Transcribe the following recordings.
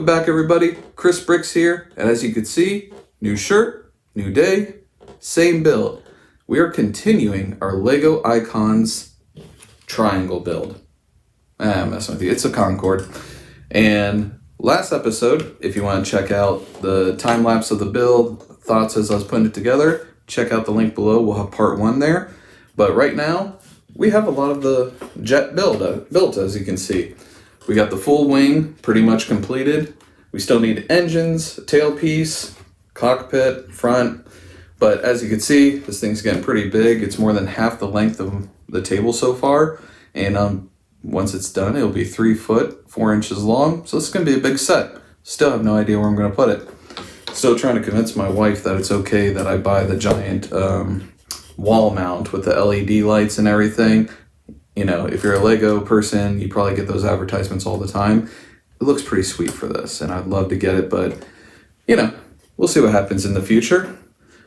back, everybody. Chris Bricks here, and as you can see, new shirt, new day, same build. We are continuing our LEGO Icons triangle build. I'm messing with you. It's a Concorde. And last episode, if you want to check out the time lapse of the build, thoughts as I was putting it together, check out the link below. We'll have part 1 there. But right now, we have a lot of the jet built, as you can see. We got the full wing pretty much completed. We still need engines, tailpiece, cockpit, front. But as you can see, this thing's getting pretty big. It's more than half the length of the table so far. And once it's done, it'll be 3 foot, 4 inches long. So this is going to be a big set. Still have no idea where I'm going to put it. Still trying to convince my wife that it's okay that I buy the giant wall mount with the LED lights and everything. You know, if you're a LEGO person, you probably get those advertisements all the time. It looks pretty sweet for this, and I'd love to get it, but, you know, we'll see what happens in the future.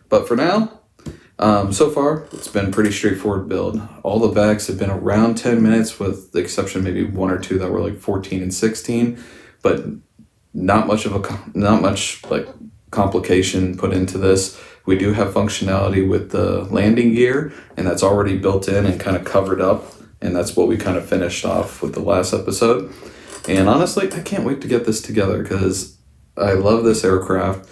But for now, so far, it's been pretty straightforward build. All the bags have been around 10 minutes, with the exception of maybe 1 or 2 that were like 14 and 16, but not much complication put into this. We do have functionality with the landing gear, and that's already built in and kind of covered up. And that's what we kind of finished off with the last episode. And honestly, I can't wait to get this together because I love this aircraft.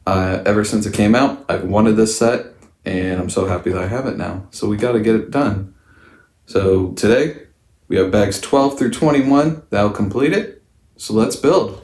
Ever since it came out, I've wanted this set, and I'm so happy that I have it now. So we got to get it done. So today, we have bags 12 through 21. That'll complete it. So let's build.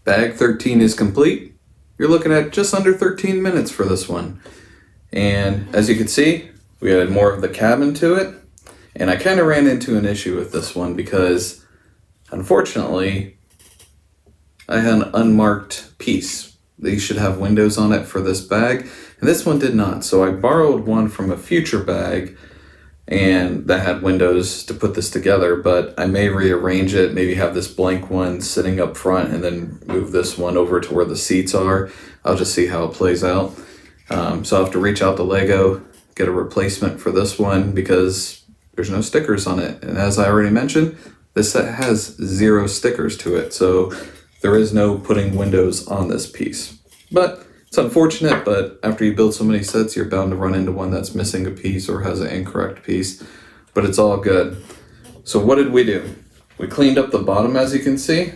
Bag 13 is complete. You're looking at just under 13 minutes for this one. And as you can see, we added more of the cabin to it. And I kind of ran into an issue with this one because, unfortunately, I had an unmarked piece. These should have windows on it for this bag, and this one did not. So I borrowed one from a future bag, and that had windows to put this together, but I may rearrange it, maybe have this blank one sitting up front and then move this one over to where the seats are. I'll just see how it plays out. So I'll have to reach out to LEGO, get a replacement for this one because there's no stickers on it. And as I already mentioned, this set has 0 stickers to it, so there is no putting windows on this piece. But it's unfortunate, but after you build so many sets, you're bound to run into one that's missing a piece or has an incorrect piece, but it's all good. So what did we do? We cleaned up the bottom, as you can see.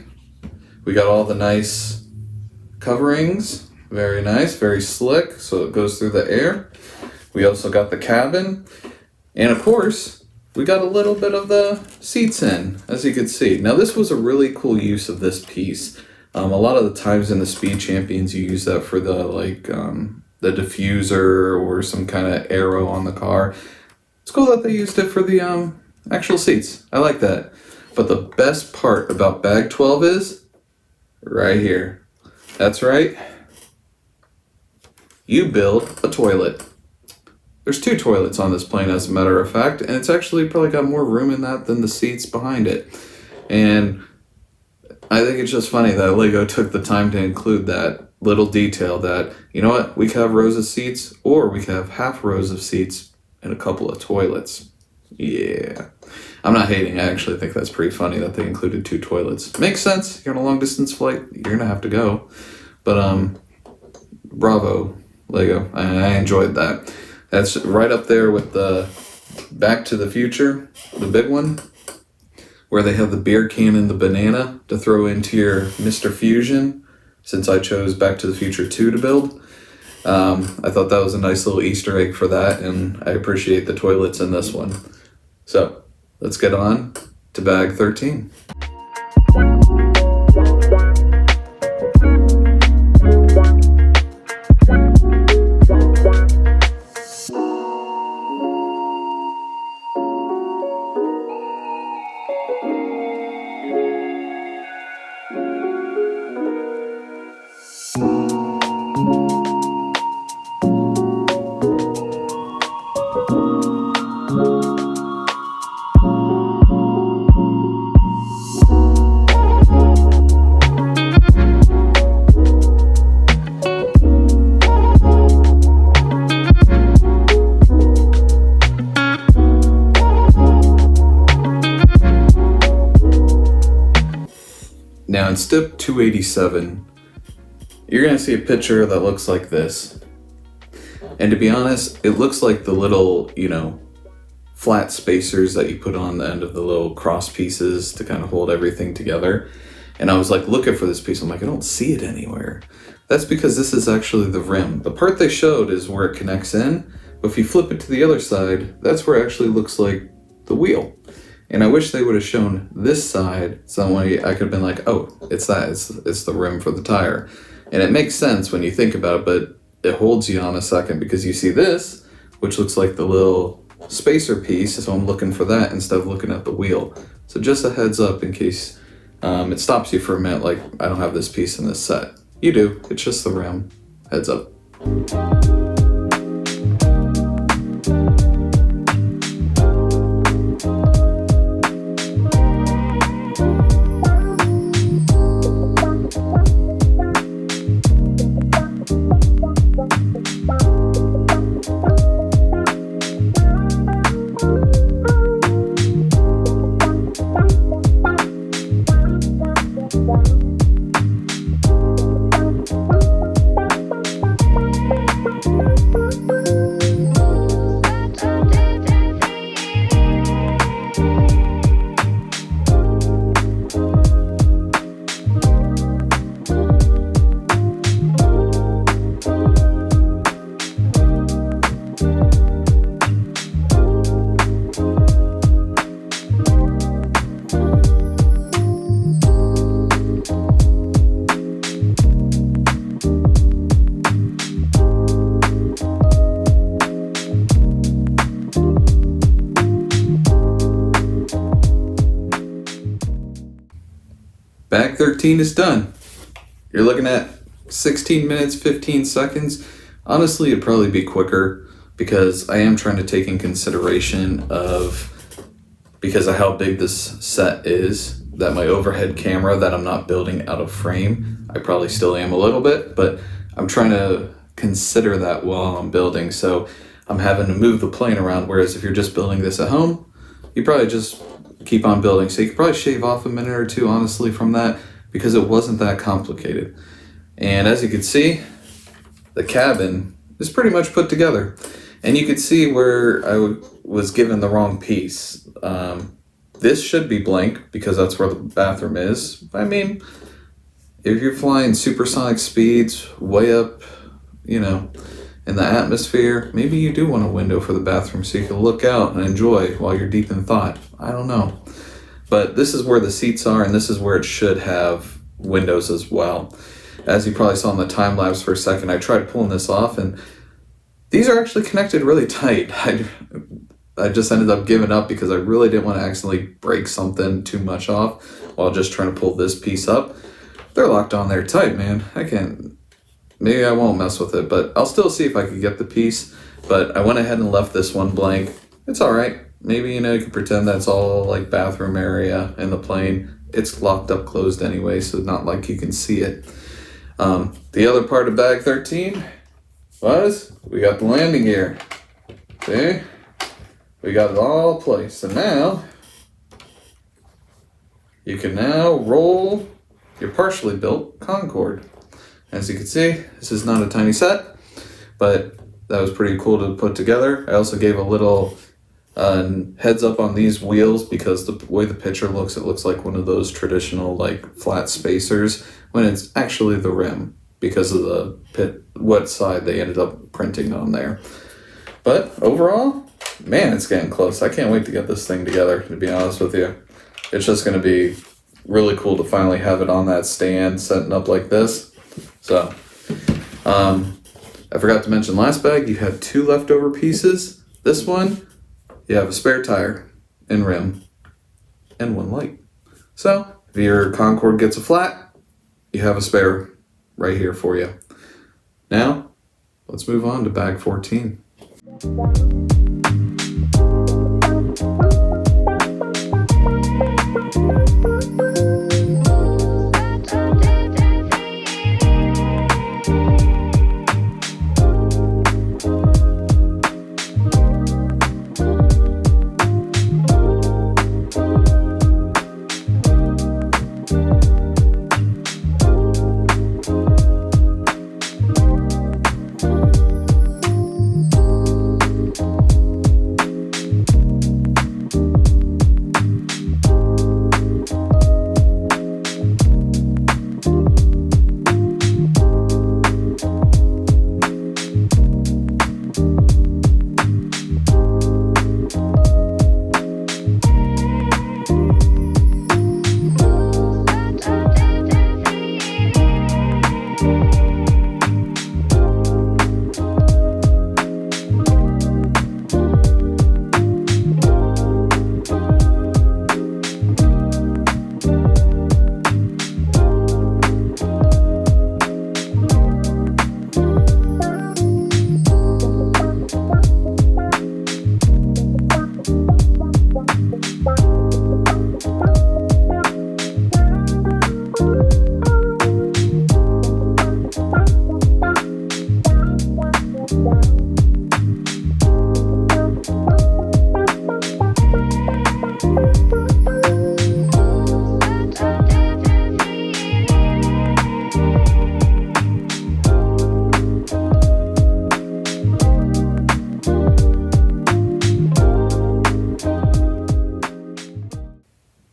We got all the nice coverings, very nice, very slick, so it goes through the air. We also got the cabin, and of course, we got a little bit of the seats in, as you can see. Now this was a really cool use of this piece. A lot of the times in the Speed Champions, you use that for the the diffuser or some kind of arrow on the car. It's cool that they used it for the actual seats. I like that. But the best part about bag 12 is right here. That's right. You build a toilet. There's 2 toilets on this plane, as a matter of fact, and it's actually probably got more room in that than the seats behind it. And I think it's just funny that LEGO took the time to include that little detail that, you know what, we could have rows of seats, or we could have half rows of seats and a couple of toilets. Yeah. I'm not hating. I actually think that's pretty funny that they included 2 toilets. Makes sense. You're on a long distance flight. You're going to have to go. But, bravo, LEGO. I enjoyed that. That's right up there with the Back to the Future, the big one, where they have the beer can and the banana to throw into your Mr. Fusion, since I chose Back to the Future 2 to build. I thought that was a nice little Easter egg for that, and I appreciate the toilets in this one. So, let's get on to bag 13. Now in step 287, you're going to see a picture that looks like this. And to be honest, it looks like the little, flat spacers that you put on the end of the little cross pieces to kind of hold everything together. And I was like looking for this piece. I'm like, I don't see it anywhere. That's because this is actually the rim. The part they showed is where it connects in. But if you flip it to the other side, that's where it actually looks like the wheel. And I wish they would have shown this side, so that way I could have been like, oh, it's that, it's the rim for the tire. And it makes sense when you think about it, but it holds you on a second because you see this, which looks like the little spacer piece, so I'm looking for that instead of looking at the wheel. So just a heads up in case it stops you for a minute, like, I don't have this piece in this set. You do, it's just the rim. Heads up. Bag 13 is done. You're looking at 16 minutes, 15 seconds. Honestly, it'd probably be quicker because I am trying to take in consideration because of how big this set is, that my overhead camera that I'm not building out of frame, I probably still am a little bit, but I'm trying to consider that while I'm building. So I'm having to move the plane around, whereas if you're just building this at home, you probably just keep on building. So you could probably shave off a minute or two, honestly, from that, because it wasn't that complicated. And as you can see, the cabin is pretty much put together. And you could see where I was given the wrong piece. This should be blank because that's where the bathroom is. I mean, if you're flying supersonic speeds way up, in the atmosphere, maybe you do want a window for the bathroom so you can look out and enjoy while you're deep in thought. I don't know. But this is where the seats are, and this is where it should have windows as well. As you probably saw in the time lapse for a second, I tried pulling this off, and these are actually connected really tight. I just ended up giving up because I really didn't want to accidentally break something too much off while just trying to pull this piece up. They're locked on there tight, man. Maybe I won't mess with it, but I'll still see if I can get the piece. but I went ahead and left this one blank. It's all right. Maybe, you can pretend that's all like bathroom area in the plane. It's locked up closed anyway, so not like you can see it. The other part of bag 13 was we got the landing gear. See? We got it all placed. And now you can now roll your partially built Concorde. As you can see, this is not a tiny set, but that was pretty cool to put together. I also gave a little heads up on these wheels because the way the picture looks, it looks like one of those traditional like flat spacers when it's actually the rim because of the what side they ended up printing on there. But overall, man, it's getting close. I can't wait to get this thing together, to be honest with you. It's just going to be really cool to finally have it on that stand setting up like this. So, I forgot to mention last bag, you had 2 leftover pieces. This one, you have a spare tire and rim and 1 light. So if your Concorde gets a flat, you have a spare right here for you. Now, let's move on to bag 14.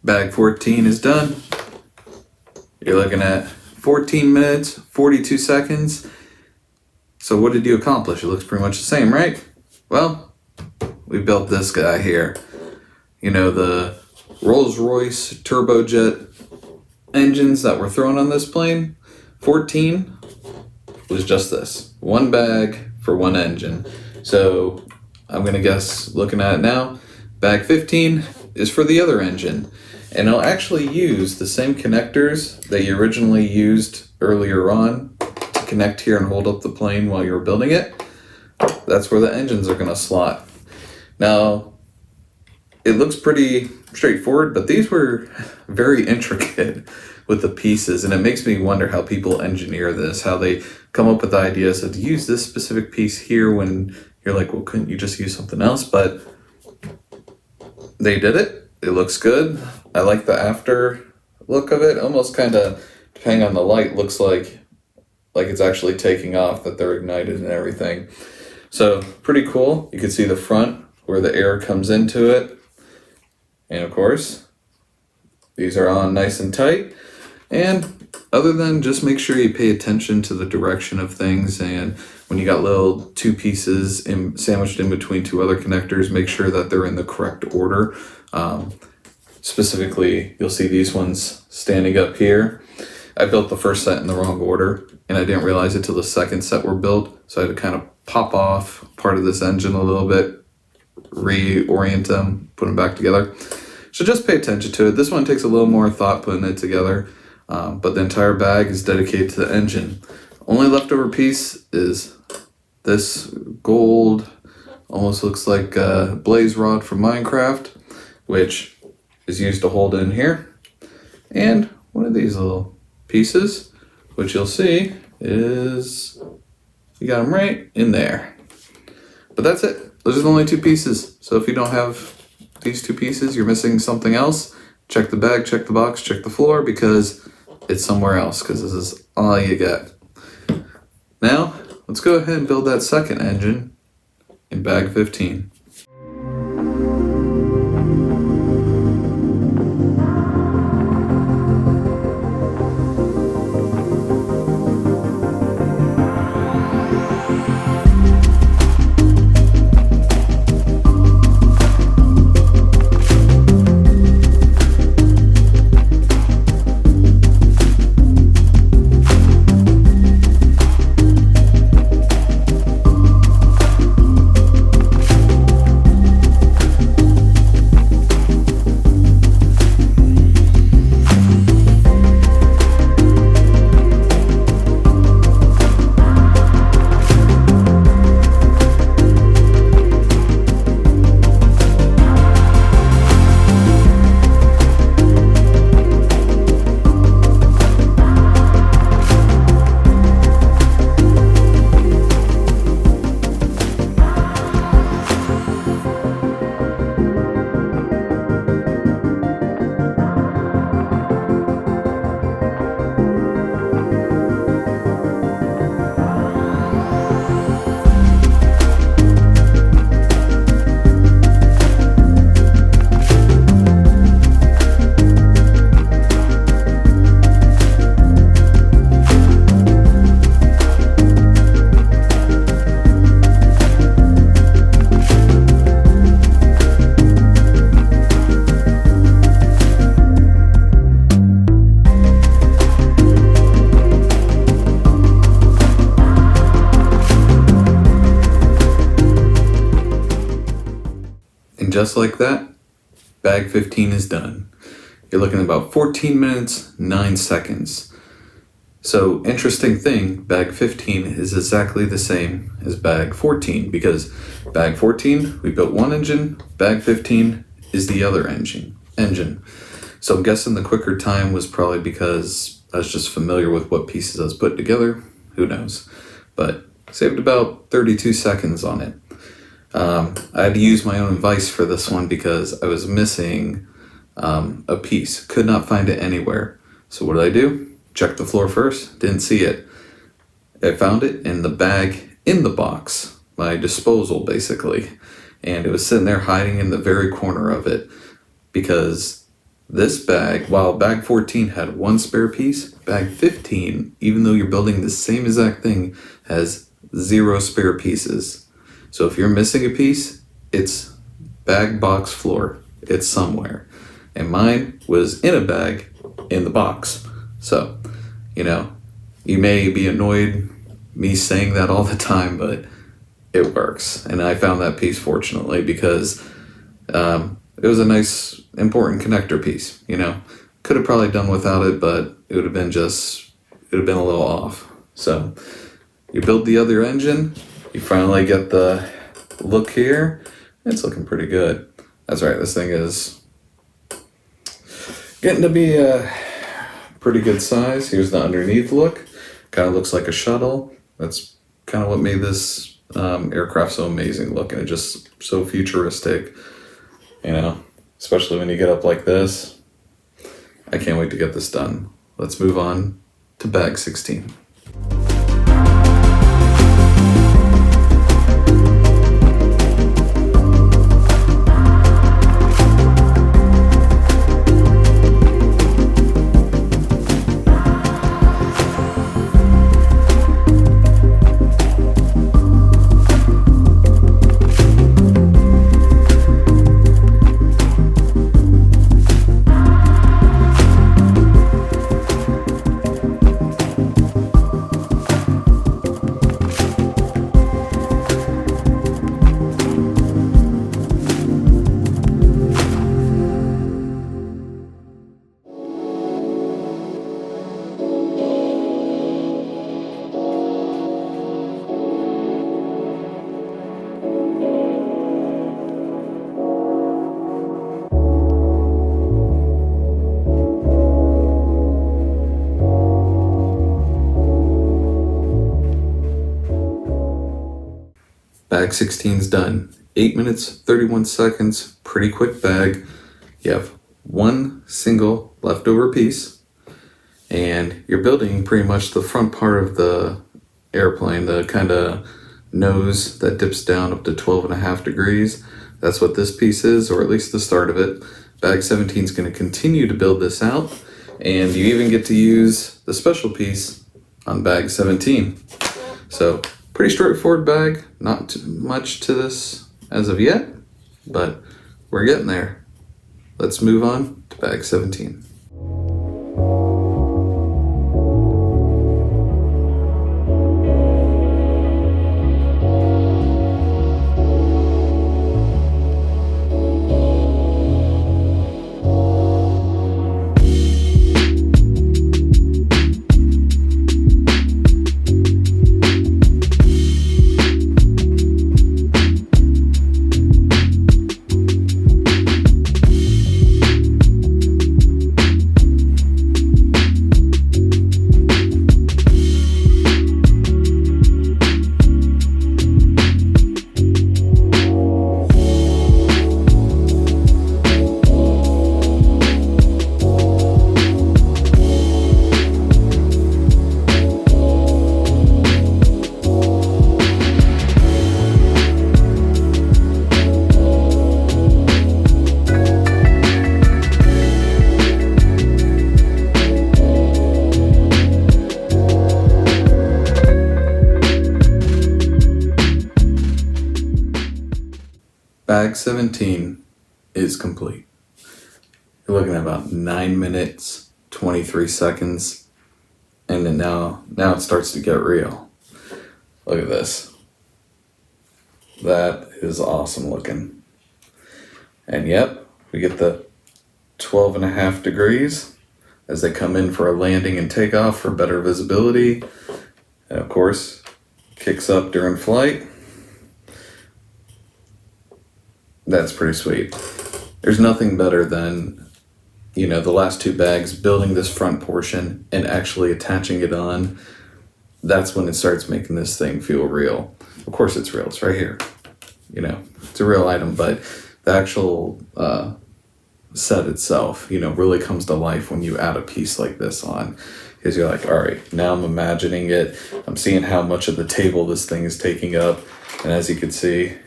Bag 14 is done. You're looking at 14 minutes, 42 seconds. So what did you accomplish? It looks pretty much the same, right? Well, we built this guy here. The Rolls-Royce turbojet engines that were thrown on this plane. 14 was just this. 1 bag for 1 engine. So I'm gonna guess, looking at it now, bag 15 is for the other engine. And it'll actually use the same connectors that you originally used earlier on to connect here and hold up the plane while you were building it. That's where the engines are gonna slot. Now, it looks pretty straightforward, but these were very intricate with the pieces, and it makes me wonder how people engineer this, how they come up with the ideas of use this specific piece here when you're like, well, couldn't you just use something else? But they did it. It looks good. I like the after look of it. Almost kind of, depending on the light, looks like it's actually taking off, that they're ignited and everything. So pretty cool. You can see the front where the air comes into it. And of course, these are on nice and tight. And other than just make sure you pay attention to the direction of things, and when you got little 2 pieces sandwiched in between 2 other connectors, make sure that they're in the correct order. Specifically, you'll see these ones standing up here. I built the first set in the wrong order, and I didn't realize it till the second set were built, so I had to kind of pop off part of this engine a little bit, reorient them, put them back together. So just pay attention to it. This one takes a little more thought putting it together, but the entire bag is dedicated to the engine. Only leftover piece is this gold Almost looks like a blaze rod from Minecraft, which is used to hold it in here. And one of these little pieces, which you'll see is, you got them right in there. But that's it. Those are the only two pieces. So if you don't have these two pieces, you're missing something else. Check the bag, check the box, check the floor, because it's somewhere else, because this is all you got. Now, let's go ahead and build that second engine in bag 15. Just like that, bag 15 is done. You're looking at about 14 minutes, 9 seconds. So, interesting thing, bag 15 is exactly the same as bag 14, because bag 14, we built one engine, bag 15 is the other engine. So I'm guessing the quicker time was probably because I was just familiar with what pieces I was putting together. Who knows? But saved about 32 seconds on it. I had to use my own advice for this one because I was missing a piece. Could not find it anywhere. So what did I do? Checked the floor first. Didn't see it. I found it in the bag in the box. My disposal, basically. And it was sitting there hiding in the very corner of it. Because this bag, while bag 14 had one spare piece, bag 15, even though you're building the same exact thing, has 0 spare pieces. So if you're missing a piece, it's bag, box, floor. It's somewhere. And mine was in a bag in the box. So, you may be annoyed me saying that all the time, but it works. And I found that piece, fortunately, because it was a nice, important connector piece, Could have probably done without it, but it would have been a little off. So, you build the other engine. You finally get the look here. It's looking pretty good. That's right, this thing is getting to be a pretty good size. Here's the underneath look. Kind of looks like a shuttle. That's kind of what made this aircraft so amazing looking. It's just so futuristic, especially when you get up like this. I can't wait to get this done. Let's move on to bag 16. Bag 16 is done. 8 minutes, 31 seconds, pretty quick bag. You have one single leftover piece, and you're building pretty much the front part of the airplane, the kind of nose that dips down up to 12.5 degrees. That's what this piece is, or at least the start of it. Bag 17 is going to continue to build this out, and you even get to use the special piece on bag 17. So pretty straightforward bag, not too much to this as of yet, but we're getting there. Let's move on to bag 17. Bag 17 is complete. You're looking at about 9 minutes, 23 seconds, and then now it starts to get real. Look at this. That is awesome looking. And yep, we get the 12.5 degrees as they come in for a landing and takeoff for better visibility. And of course, kicks up during flight. That's pretty sweet. There's nothing better than, the last two bags, building this front portion and actually attaching it on. That's when it starts making this thing feel real. Of course it's real, it's right here. It's a real item, but the actual set itself, really comes to life when you add a piece like this on. Because you're like, all right, now I'm imagining it. I'm seeing how much of the table this thing is taking up. And as you can see,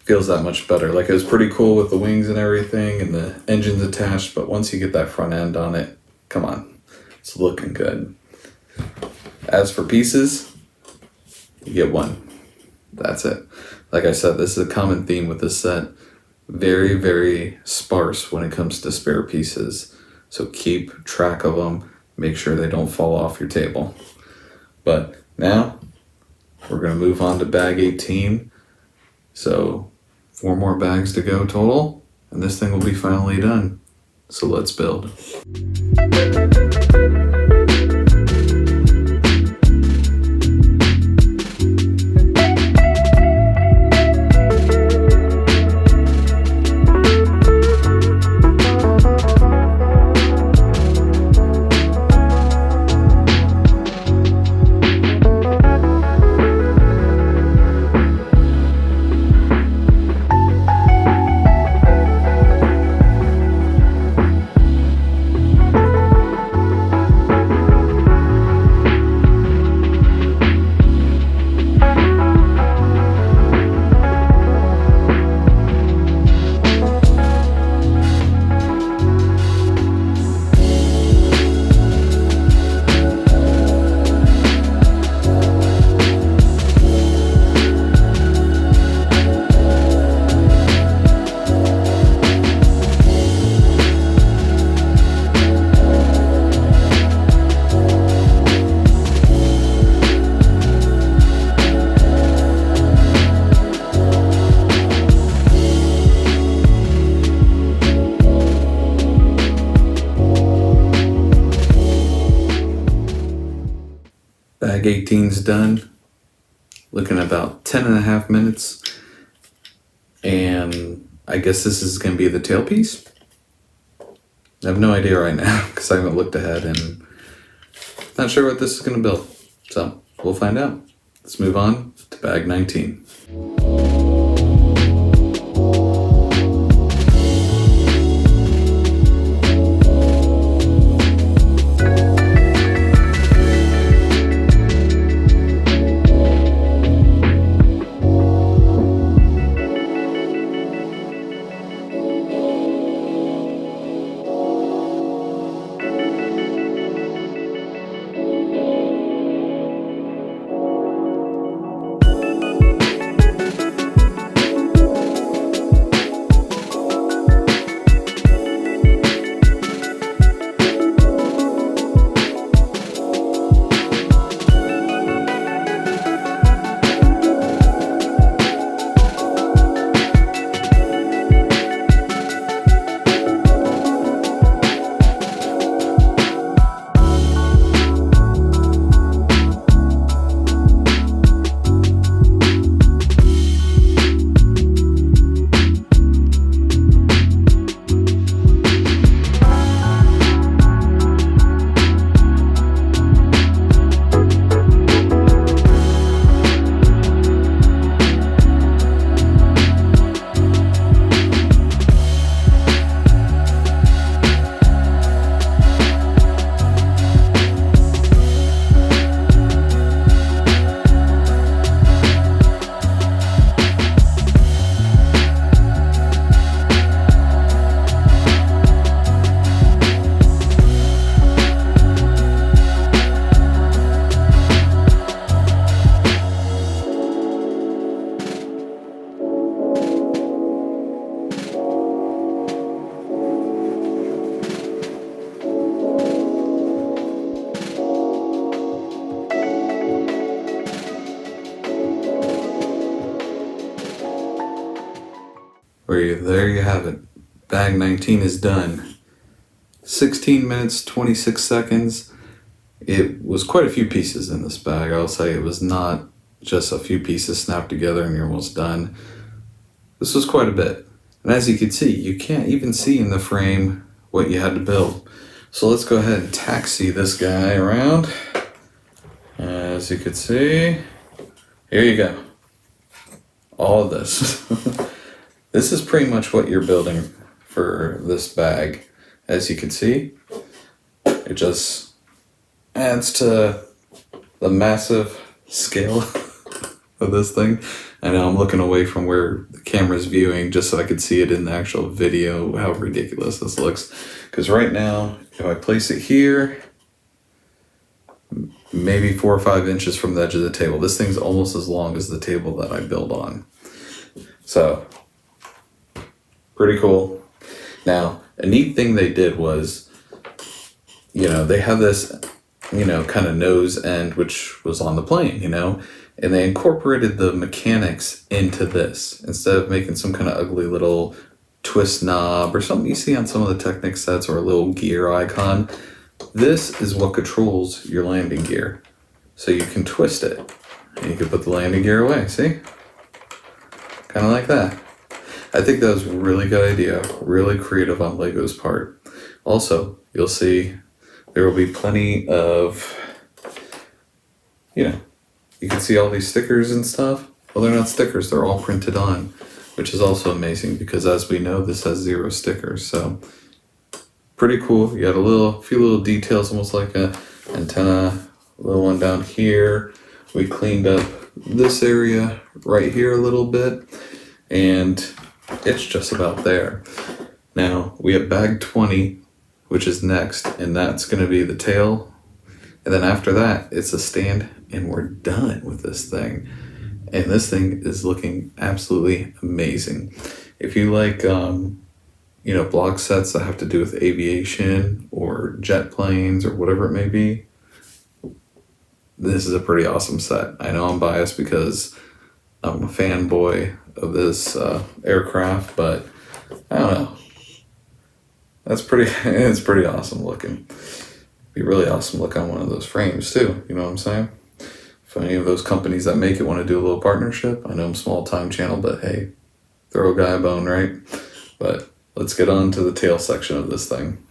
feels that much better. Like, it was pretty cool with the wings and everything and the engines attached, but once you get that front end on it, come on, it's looking good. As for pieces, you get one. That's it. Like I said, this is a common theme with this set. Very, very sparse when it comes to spare pieces. So keep track of them. Make sure they don't fall off your table. But now, we're going to move on to bag 18. So 4 more bags to go total, and this thing will be finally done. So let's build. Bag 18's done. Looking at about 10.5 minutes. And I guess this is going to be the tailpiece. I have no idea right now because I haven't looked ahead and not sure what this is going to build. So we'll find out. Let's move on to bag 19. There you have it. Bag 19 is done. 16 minutes, 26 seconds. It was quite a few pieces in this bag. I'll say it was not just a few pieces snapped together and you're almost done. This was quite a bit. And as you can see, you can't even see in the frame what you had to build. So let's go ahead and taxi this guy around. As you can see, here you go. All of this. This is pretty much what you're building for this bag. As you can see, it just adds to the massive scale of this thing. I know I'm looking away from where the camera's viewing just so I could see it in the actual video, how ridiculous this looks. Because right now, if I place it here, maybe 4 or 5 inches from the edge of the table. This thing's almost as long as the table that I build on. So, pretty cool. Now, a neat thing they did was, they have this, kind of nose end, which was on the plane, and they incorporated the mechanics into this instead of making some kind of ugly little twist knob or something you see on some of the Technic sets or a little gear icon. This is what controls your landing gear. So you can twist it and you can put the landing gear away, see? Kind of like that. I think that was a really good idea, really creative on LEGO's part. Also, you'll see there will be plenty of, you can see all these stickers and stuff. Well, they're not stickers, they're all printed on, which is also amazing because as we know, this has 0 stickers. So pretty cool. You got a few little details, almost like a antenna, a little one down here. We cleaned up this area right here a little bit, and it's just about there. Now we have bag 20, which is next, and that's going to be the tail. And then after that, it's a stand, and we're done with this thing. And this thing is looking absolutely amazing. If you like, block sets that have to do with aviation or jet planes or whatever it may be, this is a pretty awesome set. I know I'm biased because I'm a fanboy of this aircraft, but I don't know. It's pretty awesome looking. It'd be really awesome to look on one of those frames too, you know what I'm saying? If any of those companies that make it want to do a little partnership, I know I'm small time channel, but hey, throw a guy a bone, right? But let's get on to the tail section of this thing.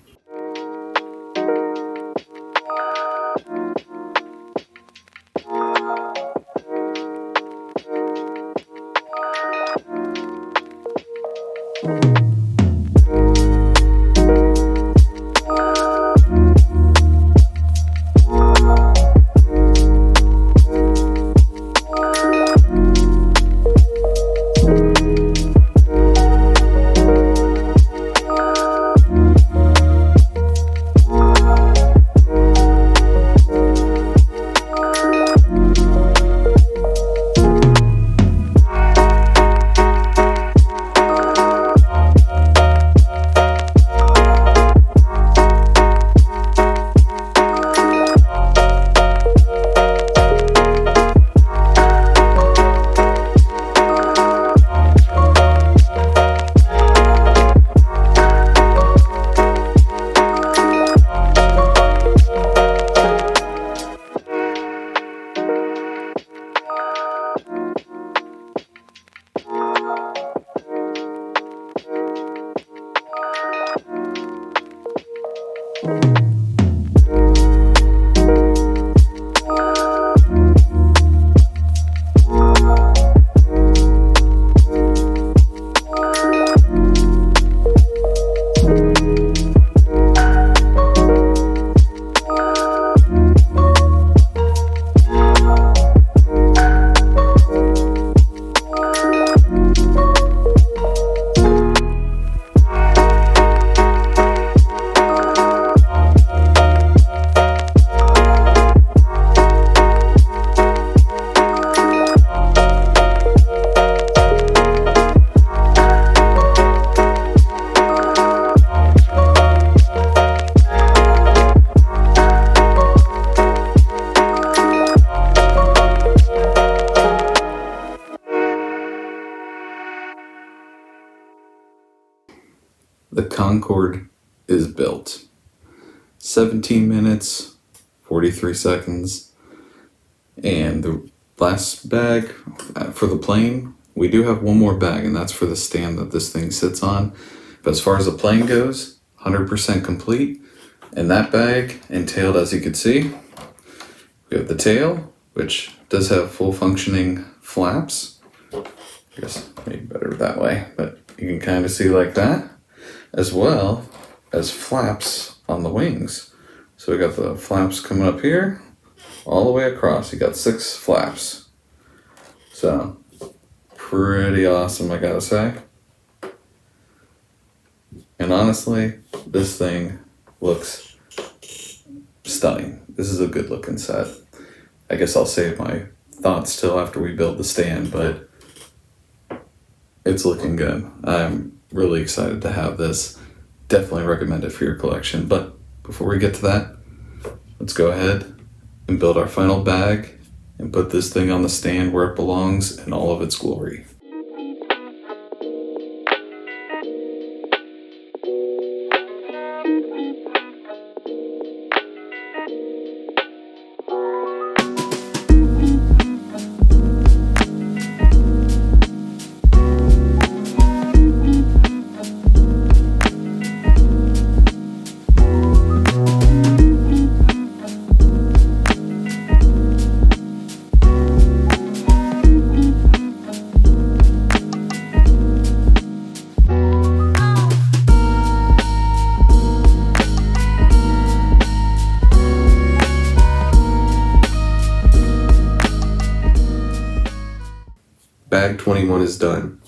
Concorde is built. 17 minutes, 43 seconds. And the last bag for the plane, we do have one more bag, and that's for the stand that this thing sits on. But as far as the plane goes, 100% complete. And that bag entailed, as you can see, we have the tail, which does have full functioning flaps. I guess maybe better that way, but you can kind of see like that, as well as flaps on the wings. So we got the flaps coming up here, all the way across. You got 6 flaps. So, pretty awesome, I gotta say. And honestly, this thing looks stunning. This is a good looking set. I guess I'll save my thoughts till after we build the stand, but it's looking good. I'm really excited to have this. Definitely recommend it for your collection. But before we get to that, let's go ahead and build our final bag and put this thing on the stand where it belongs in all of its glory. Bag 21 is done.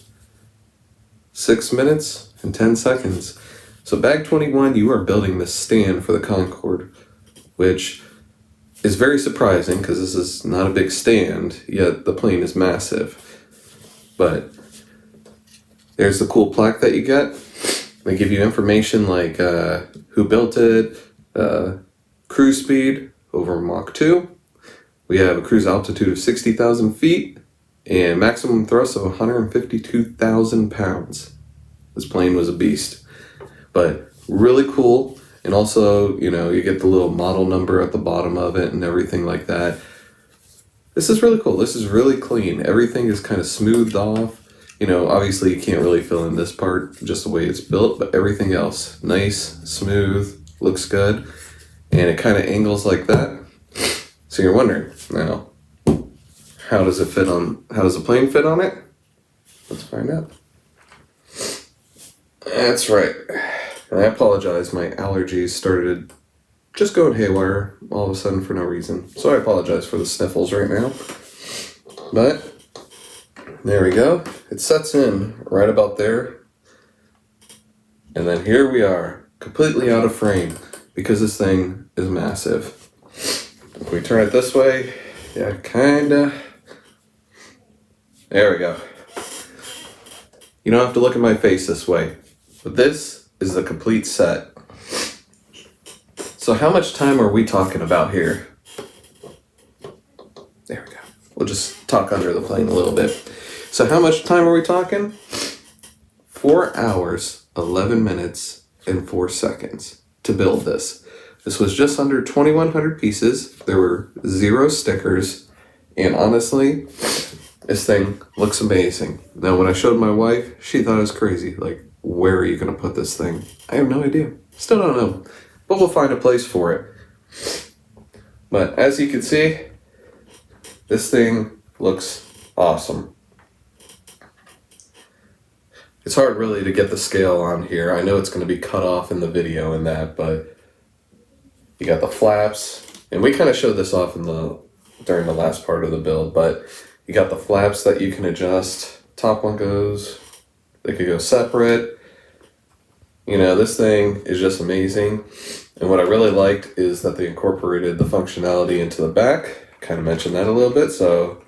6 minutes and 10 seconds. So bag 21, you are building the stand for the Concorde, which is very surprising because this is not a big stand, yet the plane is massive. But there's the cool plaque that you get. They give you information like who built it, cruise speed over Mach 2. We have a cruise altitude of 60,000 feet. And maximum thrust of 152,000 pounds. This plane was a beast. But really cool. And also, you get the little model number at the bottom of it and everything like that. This is really cool. This is really clean. Everything is kind of smoothed off. Obviously you can't really fill in this part just the way it's built, but everything else, nice, smooth, looks good. And it kind of angles like that. So you're wondering, now, how does the plane fit on it? Let's find out. That's right. And I apologize, my allergies started just going haywire all of a sudden for no reason. So I apologize for the sniffles right now. But there we go. It sets in right about there. And then here we are, completely out of frame because this thing is massive. If we turn it this way, yeah, kinda. There we go. You don't have to look at my face this way, but this is the complete set. So how much time are we talking about here? There we go. We'll just talk under the plane a little bit. So how much time are we talking? 4 hours, 11 minutes, and 4 seconds to build this. This was just under 2,100 pieces. There were 0 stickers, and honestly, this thing looks amazing. Now, when I showed my wife, she thought it was crazy. Like, where are you going to put this thing? I have no idea. Still don't know. But we'll find a place for it. But as you can see, this thing looks awesome. It's hard really to get the scale on here. I know it's going to be cut off in the video and that, but you got the flaps. And we kind of showed this off during the last part of the build, but you got the flaps that you can adjust. Top one goes, they could go separate. This thing is just amazing. And what I really liked is that they incorporated the functionality into the back. Kind of mentioned that a little bit. So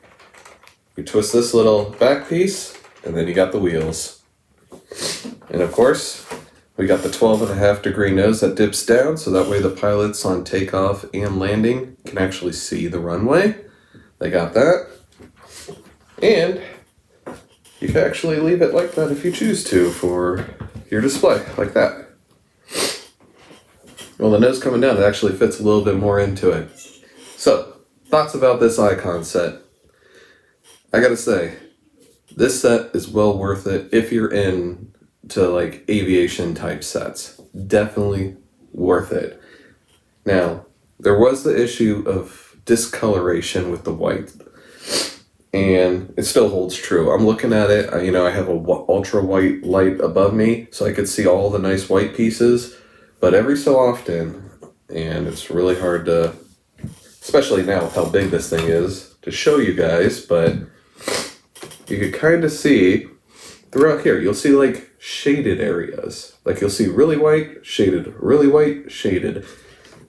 you twist this little back piece, and then you got the wheels. And of course, we got the 12.5-degree nose that dips down, so that way the pilots on takeoff and landing can actually see the runway. They got that. And you can actually leave it like that if you choose to for your display, like that. Well, the nose coming down, it actually fits a little bit more into it. So, thoughts about this icon set. I gotta say, this set is well worth it if you're into like aviation type sets. Definitely worth it. Now, there was the issue of discoloration with the white, and it still holds true. I'm looking at it, I have a ultra white light above me, so I could see all the nice white pieces, but every so often, and it's really hard to, especially now with how big this thing is, to show you guys, but you could kind of see throughout here, you'll see like shaded areas. Like you'll see really white, shaded, really white, shaded.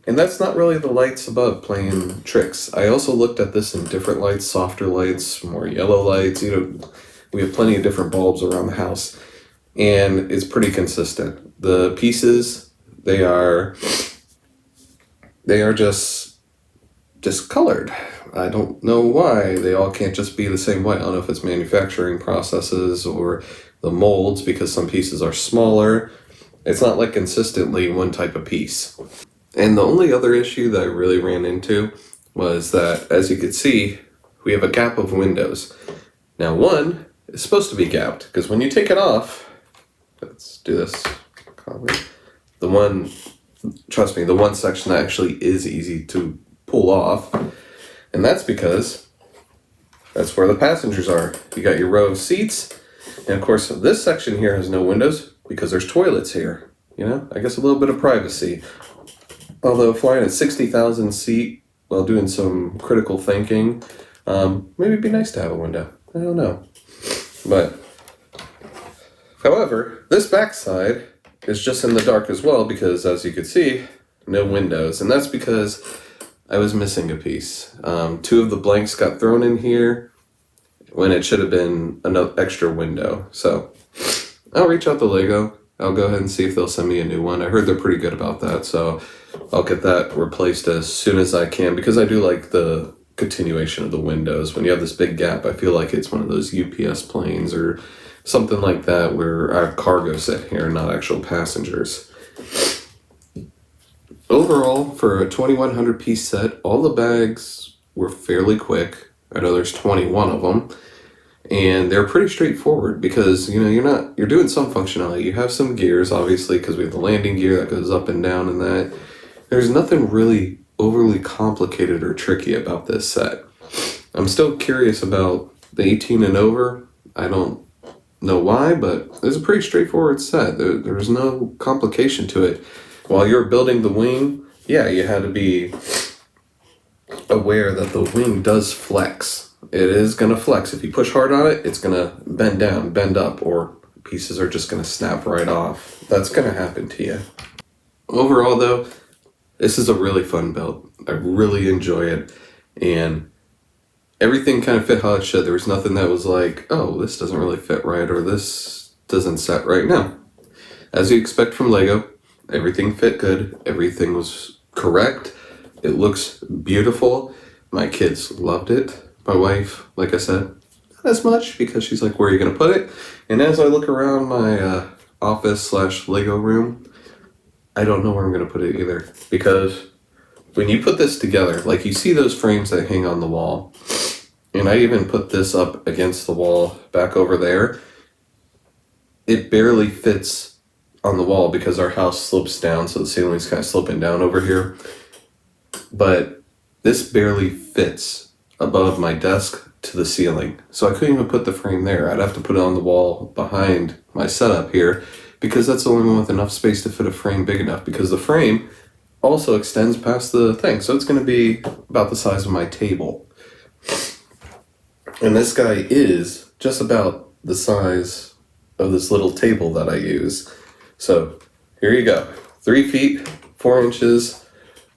And that's not really the lights above playing tricks. I also looked at this in different lights, softer lights, more yellow lights. We have plenty of different bulbs around the house, and it's pretty consistent. The pieces, they are just discolored. I don't know why they all can't just be the same white. I don't know if it's manufacturing processes or the molds, because some pieces are smaller. It's not like consistently one type of piece. And the only other issue that I really ran into was that, as you can see, we have a gap of windows. Now, one is supposed to be gapped, because when you take it off, let's do this. Trust me, the one section that actually is easy to pull off, and that's because that's where the passengers are. You got your row of seats, and of course, this section here has no windows because there's toilets here. I guess a little bit of privacy. Although flying at 60,000 seat while doing some critical thinking, maybe it'd be nice to have a window. I don't know. But, however, this backside is just in the dark as well because, as you can see, no windows. And that's because I was missing a piece. Two of the blanks got thrown in here when it should have been an extra window. So, I'll reach out to LEGO. I'll go ahead and see if they'll send me a new one. I heard they're pretty good about that, so I'll get that replaced as soon as I can, because I do like the continuation of the windows. When you have this big gap, I feel like it's one of those UPS planes or something like that where I have cargo set here, not actual passengers. Overall, for a 2,100 piece set, all the bags were fairly quick. I know there's 21 of them. And they're pretty straightforward because, you're doing some functionality. You have some gears, obviously, because we have the landing gear that goes up and down and that. There's nothing really overly complicated or tricky about this set. I'm still curious about the 18 and over. I don't know why, but it's a pretty straightforward set. There's no complication to it. While you're building the wing, yeah, you had to be aware that the wing does flex. It is going to flex. If you push hard on it, it's going to bend down, bend up, or pieces are just going to snap right off. That's going to happen to you. Overall, though, this is a really fun build. I really enjoy it, and everything kind of fit how it should. There was nothing that was like, oh, this doesn't really fit right, or this doesn't set right. No. As you expect from LEGO, everything fit good. Everything was correct. It looks beautiful. My kids loved it. My wife, like I said, not as much because she's like, where are you going to put it? And as I look around my office/Lego room, I don't know where I'm going to put it either. Because when you put this together, like you see those frames that hang on the wall, and I even put this up against the wall back over there, it barely fits on the wall because our house slopes down, so the ceiling's kind of sloping down over here. But this barely fits above my desk to the ceiling. So I couldn't even put the frame there. I'd have to put it on the wall behind my setup here because that's the only one with enough space to fit a frame big enough, because the frame also extends past the thing. So it's going to be about the size of my table. And this guy is just about the size of this little table that I use. So here you go. 3 feet, 4 inches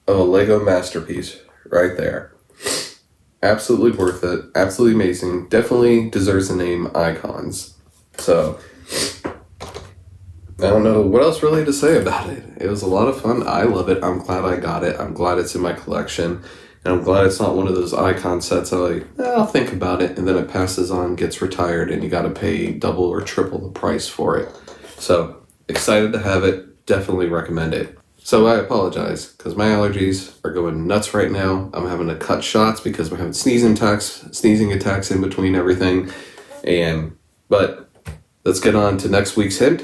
of a LEGO masterpiece right there. Absolutely worth it. Absolutely amazing. Definitely deserves the name Icons. So, I don't know what else really to say about it. It was a lot of fun. I love it. I'm glad I got it. I'm glad it's in my collection. And I'm glad it's not one of those icon sets I'll think about it, and then it passes on, gets retired, and you got to pay double or triple the price for it. So, excited to have it. Definitely recommend it. So I apologize, because my allergies are going nuts right now. I'm having to cut shots because we're having sneezing attacks in between everything. But let's get on to next week's hint.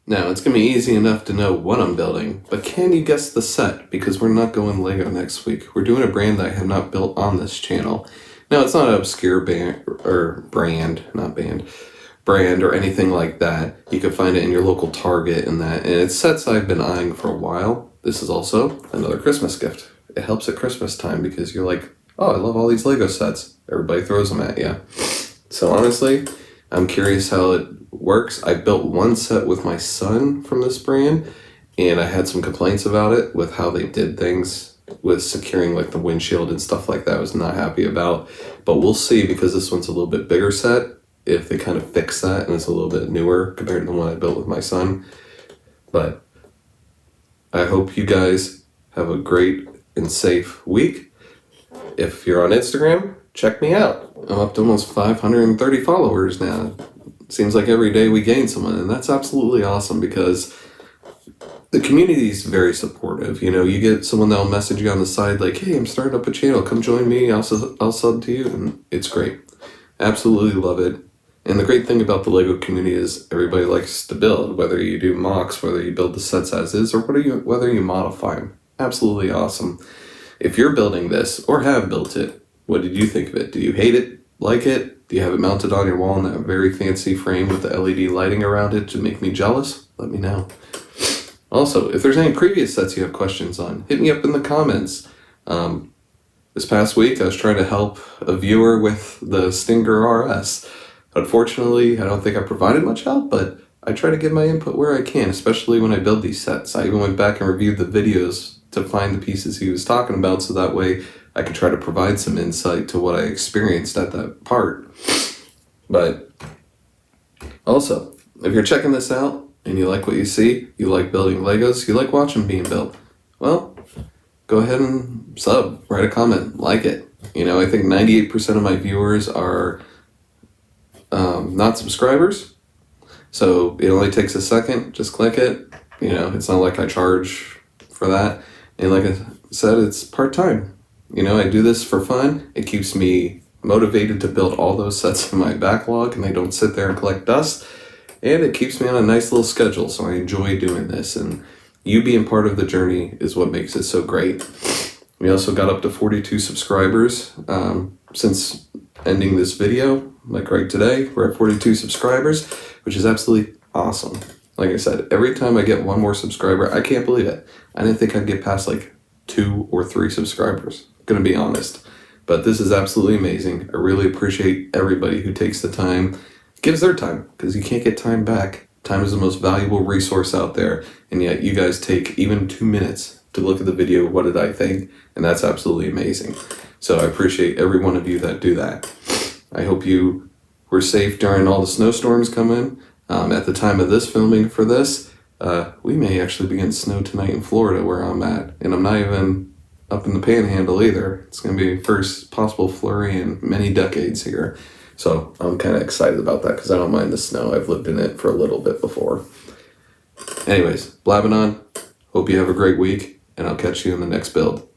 Now, it's going to be easy enough to know what I'm building, but can you guess the set? Because we're not going LEGO next week. We're doing a brand that I have not built on this channel. Now, it's not an obscure brand or anything like that. You can find it in your local Target and that. And it's sets I've been eyeing for a while. This is also another Christmas gift. It helps at Christmas time because you're like, oh, I love all these LEGO sets. Everybody throws them at you. So honestly, I'm curious how it works. I built one set with my son from this brand, and I had some complaints about it with how they did things with securing like the windshield and stuff like that. I was not happy about, but we'll see, because this one's a little bit bigger set, if they kind of fix that and it's a little bit newer compared to the one I built with my son. But I hope you guys have a great and safe week. If you're on Instagram, check me out. I'm up to almost 530 followers now. Seems like every day we gain someone, and that's absolutely awesome because the community is very supportive. You know, you get someone that'll message you on the side like, hey, I'm starting up a channel, come join me, I'll sub to you, and it's great. Absolutely love it. And the great thing about the LEGO community is everybody likes to build, whether you do mocks, whether you build the sets as is, or whether you modify them. Absolutely awesome. If you're building this or have built it, what did you think of it? Do you hate it? Like it? Do you have it mounted on your wall in that very fancy frame with the LED lighting around it to make me jealous? Let me know. Also, if there's any previous sets you have questions on, hit me up in the comments. This past week, I was trying to help a viewer with the Stinger RS. Unfortunately, I don't think I provided much help, but I try to give my input where I can, especially when I build these sets. I even went back and reviewed the videos to find the pieces he was talking about, so that way I could try to provide some insight to what I experienced at that part. But also, if you're checking this out and you like what you see, you like building Legos, you like watching being built, well, go ahead and sub, write a comment, like it. You know, I think 98% of my viewers are not subscribers, so it only takes a second. Just click it. You know, it's not like I charge for that. And like I said, it's part-time. You know, I do this for fun. It keeps me motivated to build all those sets in my backlog, and I don't sit there and collect dust. And it keeps me on a nice little schedule, so I enjoy doing this. And you being part of the journey is what makes it so great. We also got up to 42 subscribers since ending this video. Like right today, we're at 42 subscribers, which is absolutely awesome. Like I said, every time I get one more subscriber, I can't believe it. I didn't think I'd get past like 2 or 3 subscribers, gonna be honest. But this is absolutely amazing. I really appreciate everybody who takes the time, gives their time, because you can't get time back. Time is the most valuable resource out there, and yet you guys take even 2 minutes to look at the video, what did I think? And that's absolutely amazing. So I appreciate every one of you that do that. I hope you were safe during all the snowstorms coming. At the time of this filming for this, we may actually be getting snow tonight in Florida where I'm at. And I'm not even up in the panhandle either. It's going to be first possible flurry in many decades here. So I'm kind of excited about that because I don't mind the snow. I've lived in it for a little bit before. Anyways, blabbing on. Hope you have a great week, and I'll catch you in the next build.